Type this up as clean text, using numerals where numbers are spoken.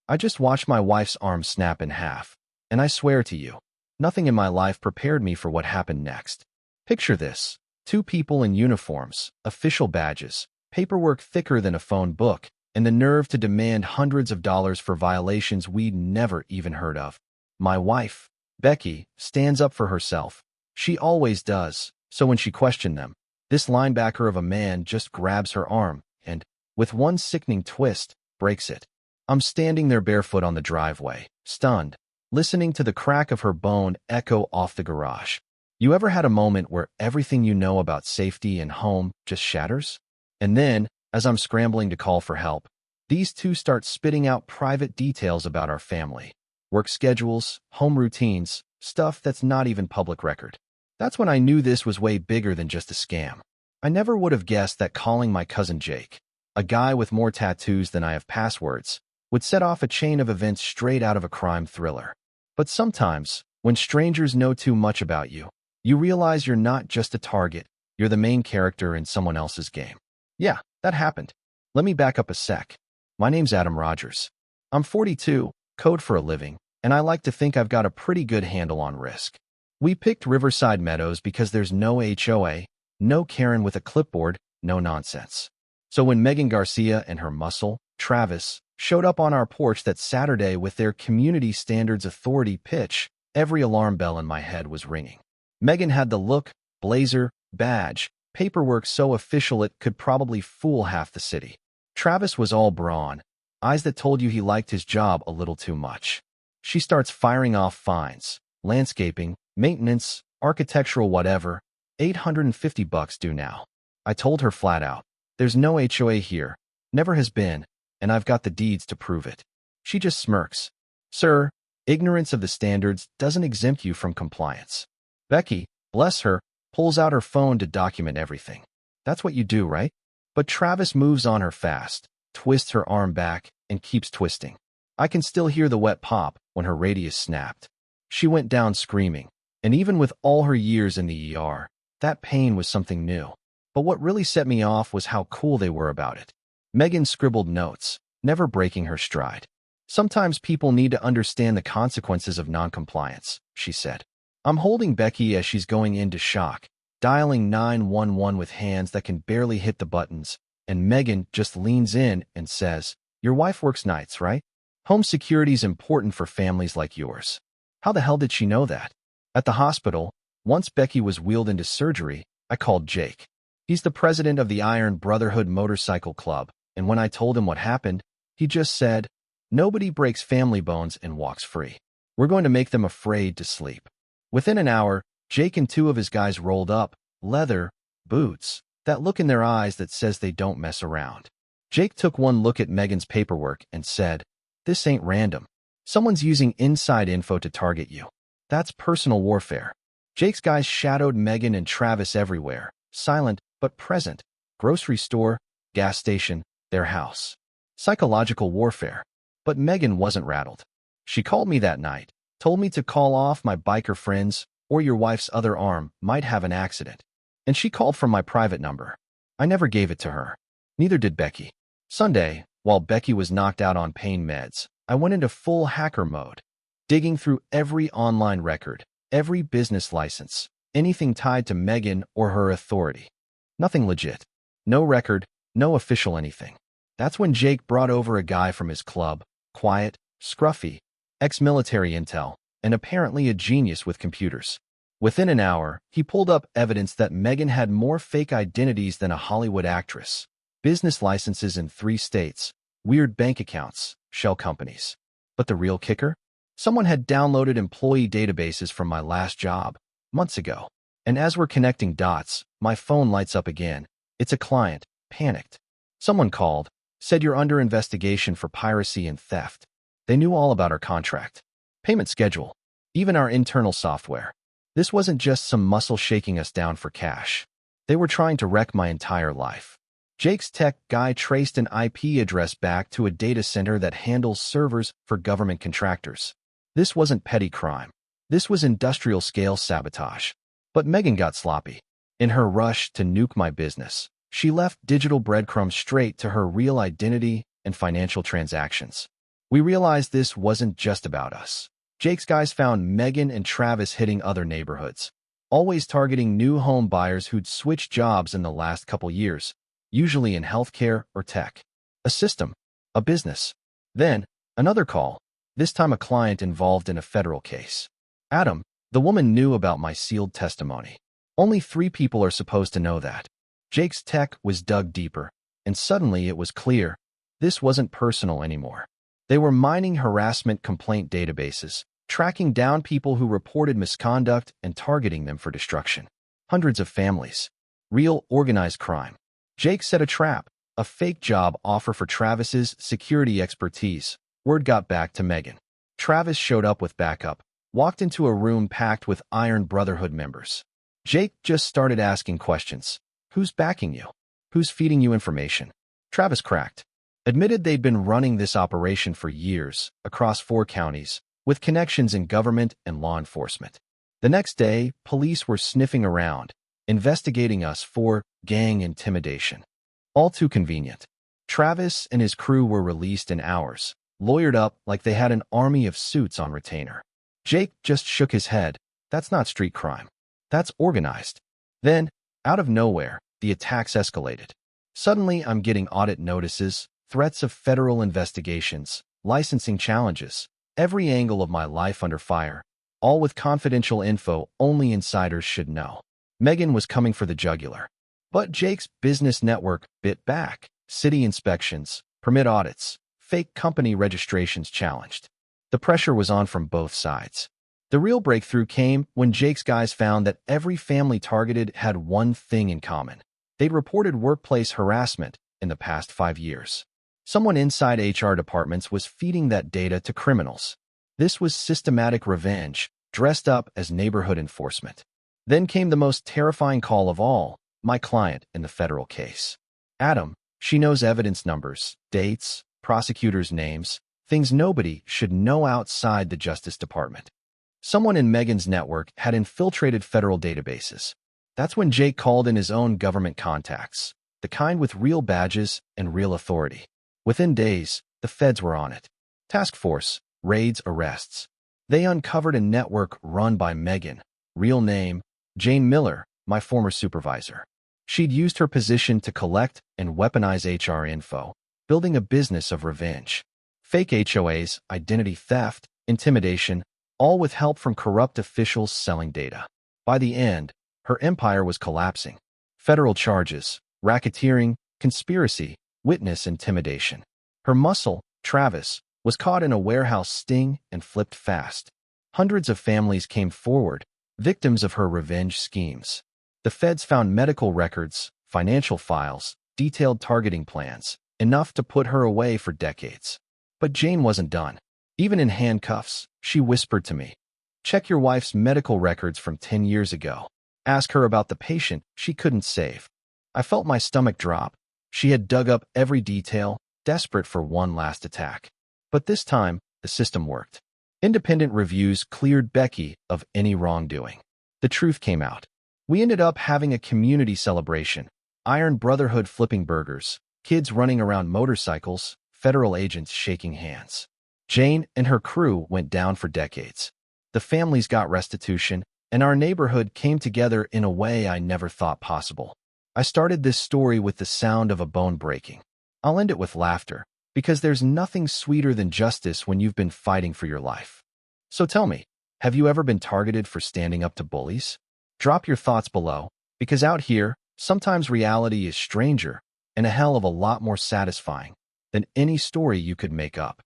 I just watched my wife's arm snap in half, and I swear to you, nothing in my life prepared me for what happened next. Picture this. Two people in uniforms, official badges, paperwork thicker than a phone book, and the nerve to demand hundreds of dollars for violations we'd never even heard of. My wife, Becky, stands up for herself. She always does, so when she questioned them, this linebacker of a man just grabs her arm and, with one sickening twist, breaks it. I'm standing there barefoot on the driveway, stunned, listening to the crack of her bone echo off the garage. You ever had a moment where everything you know about safety and home just shatters? And then, as I'm scrambling to call for help, these two start spitting out private details about our family. Work schedules, home routines, stuff that's not even public record. That's when I knew this was way bigger than just a scam. I never would have guessed that calling my cousin Jake, a guy with more tattoos than I have passwords, would set off a chain of events straight out of a crime thriller. But sometimes, when strangers know too much about you, you realize you're not just a target, you're the main character in someone else's game. Yeah, that happened. Let me back up a sec. My name's Adam Rogers. I'm 42, code for a living, and I like to think I've got a pretty good handle on risk. We picked Riverside Meadows because there's no HOA, no Karen with a clipboard, no nonsense. So when Megan Garcia and her muscle, Travis, showed up on our porch that Saturday with their community standards authority pitch, every alarm bell in my head was ringing. Megan had the look, blazer, badge, paperwork so official it could probably fool half the city. Travis was all brawn, eyes that told you he liked his job a little too much. She starts firing off fines, landscaping, maintenance, architectural whatever, $850 due now. I told her flat out, there's no HOA here, never has been, and I've got the deeds to prove it. She just smirks. Sir, ignorance of the standards doesn't exempt you from compliance. Becky, bless her, pulls out her phone to document everything. That's what you do, right? But Travis moves on her fast, twists her arm back, and keeps twisting. I can still hear the wet pop when her radius snapped. She went down screaming, and even with all her years in the ER, that pain was something new. But what really set me off was how cool they were about it. Megan scribbled notes, never breaking her stride. Sometimes people need to understand the consequences of noncompliance, she said. I'm holding Becky as she's going into shock, dialing 911 with hands that can barely hit the buttons, and Megan just leans in and says, your wife works nights, right? Home security's important for families like yours. How the hell did she know that? At the hospital, once Becky was wheeled into surgery, I called Jake. He's the president of the Iron Brotherhood Motorcycle Club, and when I told him what happened, he just said, nobody breaks family bones and walks free. We're going to make them afraid to sleep. Within an hour, Jake and two of his guys rolled up, leather, boots, that look in their eyes that says they don't mess around. Jake took one look at Megan's paperwork and said, this ain't random. Someone's using inside info to target you. That's personal warfare. Jake's guys shadowed Megan and Travis everywhere, silent but present. Grocery store, gas station, their house. Psychological warfare. But Megan wasn't rattled. She called me that night, told me to call off my biker friends or your wife's other arm might have an accident. And she called from my private number. I never gave it to her. Neither did Becky. Sunday, while Becky was knocked out on pain meds, I went into full hacker mode, digging through every online record, every business license, anything tied to Megan or her authority. Nothing legit. No record, no official anything. That's when Jake brought over a guy from his club, quiet, scruffy, ex-military intel, and apparently a genius with computers. Within an hour, he pulled up evidence that Megan had more fake identities than a Hollywood actress, business licenses in 3 states, weird bank accounts, shell companies. But the real kicker? Someone had downloaded employee databases from my last job, months ago. And as we're connecting dots, my phone lights up again. It's a client, panicked. Someone called, said you're under investigation for piracy and theft. They knew all about our contract, payment schedule, even our internal software. This wasn't just some muscle shaking us down for cash. They were trying to wreck my entire life. Jake's tech guy traced an IP address back to a data center that handles servers for government contractors. This wasn't petty crime. This was industrial-scale sabotage. But Megan got sloppy. In her rush to nuke my business, she left digital breadcrumbs straight to her real identity and financial transactions. We realized this wasn't just about us. Jake's guys found Megan and Travis hitting other neighborhoods, always targeting new home buyers who'd switched jobs in the last couple years, usually in healthcare or tech. A system, a business. Then, another call, this time a client involved in a federal case. Adam, the woman knew about my sealed testimony. Only 3 people are supposed to know that. Jake's tech was dug deeper, and suddenly it was clear this wasn't personal anymore. They were mining harassment complaint databases, tracking down people who reported misconduct and targeting them for destruction. Hundreds of families. Real organized crime. Jake set a trap, a fake job offer for Travis's security expertise. Word got back to Megan. Travis showed up with backup, walked into a room packed with Iron Brotherhood members. Jake just started asking questions. Who's backing you? Who's feeding you information? Travis cracked. Admitted they'd been running this operation for years, across 4 counties, with connections in government and law enforcement. The next day, police were sniffing around, investigating us for gang intimidation. All too convenient. Travis and his crew were released in hours, lawyered up like they had an army of suits on retainer. Jake just shook his head. That's not street crime. That's organized. Then, out of nowhere, the attacks escalated. Suddenly, I'm getting audit notices, threats of federal investigations, licensing challenges, every angle of my life under fire, all with confidential info only insiders should know. Megan was coming for the jugular. But Jake's business network bit back. City inspections, permit audits, fake company registrations challenged. The pressure was on from both sides. The real breakthrough came when Jake's guys found that every family targeted had one thing in common. They'd reported workplace harassment in the past 5 years. Someone inside HR departments was feeding that data to criminals. This was systematic revenge, dressed up as neighborhood enforcement. Then came the most terrifying call of all, my client in the federal case. Adam, she knows evidence numbers, dates, prosecutors' names, things nobody should know outside the Justice Department. Someone in Megan's network had infiltrated federal databases. That's when Jake called in his own government contacts, the kind with real badges and real authority. Within days, the feds were on it. Task force, raids, arrests. They uncovered a network run by Megan, real name, Jane Miller, my former supervisor. She'd used her position to collect and weaponize HR info, building a business of revenge. Fake HOAs, identity theft, intimidation, all with help from corrupt officials selling data. By the end, her empire was collapsing. Federal charges, racketeering, conspiracy, witness intimidation. Her muscle, Travis, was caught in a warehouse sting and flipped fast. Hundreds of families came forward, victims of her revenge schemes. The feds found medical records, financial files, detailed targeting plans, enough to put her away for decades. But Jane wasn't done. Even in handcuffs, she whispered to me, "Check your wife's medical records from 10 years ago. Ask her about the patient she couldn't save." I felt my stomach drop. She had dug up every detail, desperate for one last attack. But this time, the system worked. Independent reviews cleared Becky of any wrongdoing. The truth came out. We ended up having a community celebration, Iron Brotherhood flipping burgers, kids running around motorcycles, federal agents shaking hands. Jane and her crew went down for decades. The families got restitution, and our neighborhood came together in a way I never thought possible. I started this story with the sound of a bone breaking. I'll end it with laughter, because there's nothing sweeter than justice when you've been fighting for your life. So tell me, have you ever been targeted for standing up to bullies? Drop your thoughts below, because out here, sometimes reality is stranger and a hell of a lot more satisfying than any story you could make up.